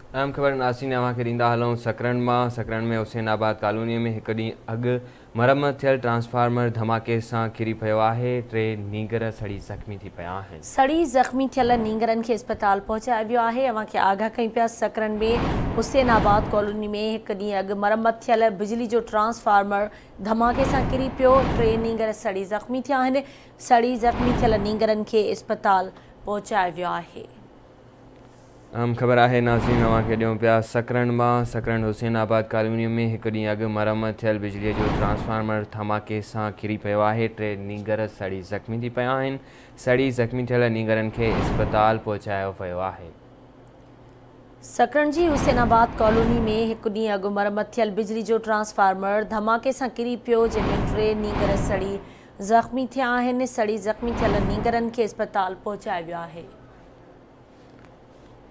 अहम ख़बर नासिन अव्हांखे ॾींदा हलूं सकरन में हुसैनाबाद कॉलोनी में हिकु ॾींहुं अॻु मरम्मत थियल ट्रांसफार्मर धमाके सां किरी पियो आहे। 3 नींगर सड़ी ज़ख़्मी थी पिया आहिनि। सड़ी ज़ख़्मी थियल नींगरनि खे अस्पताल पहुचायो वियो आहे। अव्हांखे आगाह कयूं पिया सकरन में हुसैनाबाद कॉलोनी में हिकु ॾींहुं अॻु मरम्मत थियल बिजली जो ट्रांसफार्मर धमाके सां किरी पियो। 3 नींगर सड़ी ज़ख़्मी थिया आहिनि। सड़ी ज़ख़्मी थियल नींगरनि खे अस्पताल पहुचायो वियो आहे। अहम ख़बर आहे नाज़रीन अव्हांखे ॾियूं पिया सकरन हुसैनाबाद कॉलोनी में हिकु ॾींहुं अॻु मरम्मत थियल बिजलीअ जो ट्रांसफार्मर धमाके सां किरी पियो आहे। 3 नींगर सड़ी ज़ख़्मी थी पिया आहिनि। सड़ी ज़ख़्मी थियल नींगरनि खे अस्पताल पहुचायो वियो आहे। सकरन जी हुसैनाबाद कॉलोनी में हिकु ॾींहुं अॻु मरम्मत थियल बिजली जो ट्रांसफार्मर धमाके सां किरी पियो, जंहिंमें 3 नींगर सड़ी ज़ख़्मी थिया आहिनि। सड़ी ज़ख़्मी थियल नींगरनि खे अस्पताल पहुचायो वियो आहे।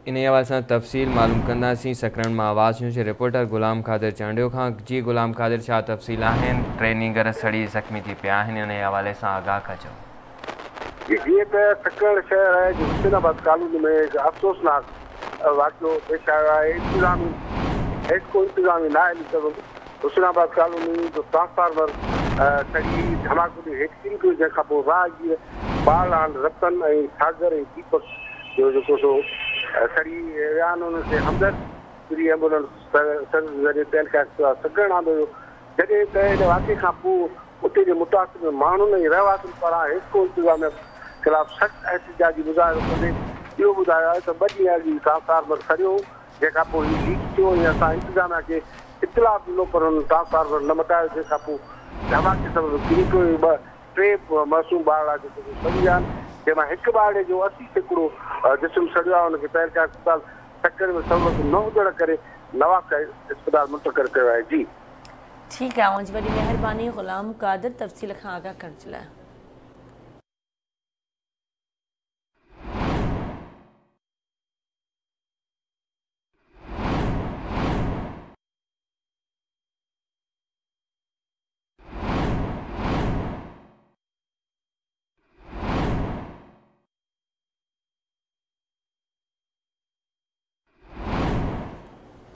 इन हवाले सां तफ़सील मालूम कंदासीं। सकरन मां आवाज़ न्यूज़ जे रिपोर्टर गुलाम क़ादिर चांडियो खां। जी गुलाम क़ादिर, छा तफ़सील आहिनि? 3 नींगर सड़ी ज़ख़्मी थी पिया आहिनि, इन हवाले सां आगाह कजो। जीअं त सकरन शहर आहे जो हुसैनाबाद कॉलोनी में हिकु अफ़सोसनाक वाक़ियो पेश आयो आहे। को इंतज़ामी ना हली सघो। हुसैनाबाद कॉलोनी जो ट्रांसफार्मर सड़ी धमाको ॾे हेठि किरी पियो, जंहिंखां पोइ राहगीर बालान रतन ऐं सागर ऐं दीपक जो जेको सो सड़ी विया आहिनि। उन्हनि खे हमदर्द एम्बुलेंस ज़रिए तहलका सकरन आंदो हुयो। जॾहिं त हिन वाक़े खां पोइ उते जे मुतासिर माण्हुनि ऐं रहवासियुनि पारां हिकु इंतज़ामिया ख़िलाफ़ सख़्तु एहतिजाजी मुज़ाहिरो कंदे इहो ॿुधायो आहे त 2 ॾींहं अॻु ट्रांसफार्मर सड़ियो, जंहिंखां पोइ हीउ लीक थियो ऐं असां इंतज़ामिया खे इतलाह ॾिनो, पर हुन ट्रांसफार्मर न मटायो, जंहिंखां पोइ धमाके सबबु किरी पियो। 3 मासूम ॿार जेको सड़ी विया आहिनि, जंहिंमां हिकु ॿार जो 80% जिस्म सड़ियो आहे। हुनखे तहलका अस्पताल सकरन में सहूलियत न हुजण करे नवाब अस्पताल मुंतक़िल कयो आहे। जी ठीकु आहे, मुंहिंजी वॾी महिरबानी गुलाम क़ादिर तफ़सील खां आगाह करण जे लाइ।